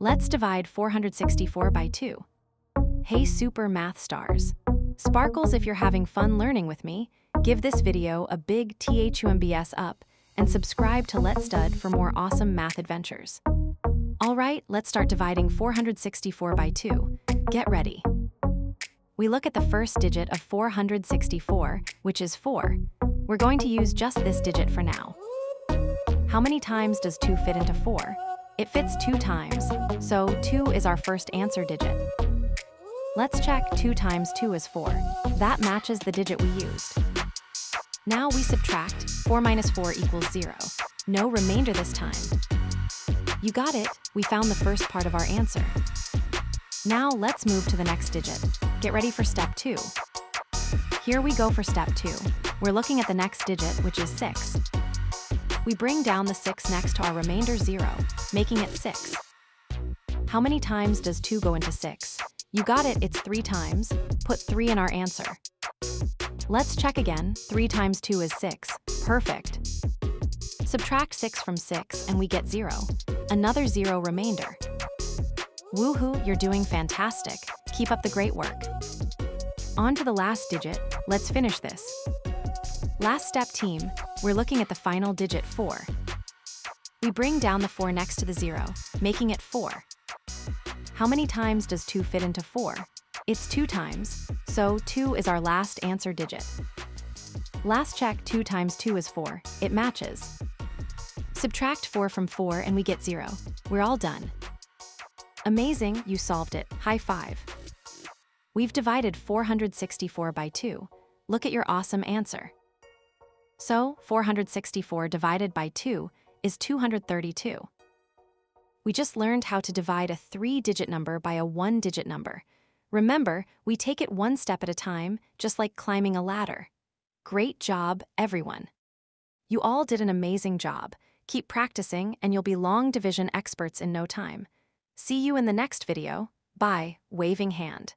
Let's divide 464 by 2. Hey super math stars. Sparkles, if you're having fun learning with me, give this video a big THUMBS up and subscribe to Let's Stud for more awesome math adventures. Alright, let's start dividing 464 by 2. Get ready. We look at the first digit of 464, which is 4. We're going to use just this digit for now. How many times does 2 fit into 4? It fits 2 times, so 2 is our first answer digit. Let's check 2 times 2 is 4. That matches the digit we used. Now we subtract. 4 minus 4 equals 0. No remainder this time. You got it, we found the first part of our answer. Now let's move to the next digit. Get ready for step 2. Here we go for step 2. We're looking at the next digit, which is 6. We bring down the 6 next to our remainder 0, making it 6. How many times does 2 go into 6? You got it, it's 3 times. Put 3 in our answer. Let's check again. 3 times 2 is 6. Perfect. Subtract 6 from 6 and we get 0. Another 0 remainder. Woohoo, you're doing fantastic. Keep up the great work. On to the last digit. Let's finish this. Last step, team. We're looking at the final digit 4. We bring down the 4 next to the 0, making it 4. How many times does 2 fit into 4? It's 2 times, so 2 is our last answer digit. Last check, 2 times 2 is 4. It matches. Subtract 4 from 4 and we get 0. We're all done. Amazing, you solved it. High five. We've divided 464 by 2. Look at your awesome answer. So, 464 divided by 2 is 232. We just learned how to divide a 3-digit number by a 1-digit number. Remember, we take it one step at a time, just like climbing a ladder. Great job, everyone. You all did an amazing job. Keep practicing and you'll be long division experts in no time. See you in the next video. Bye, waving hand.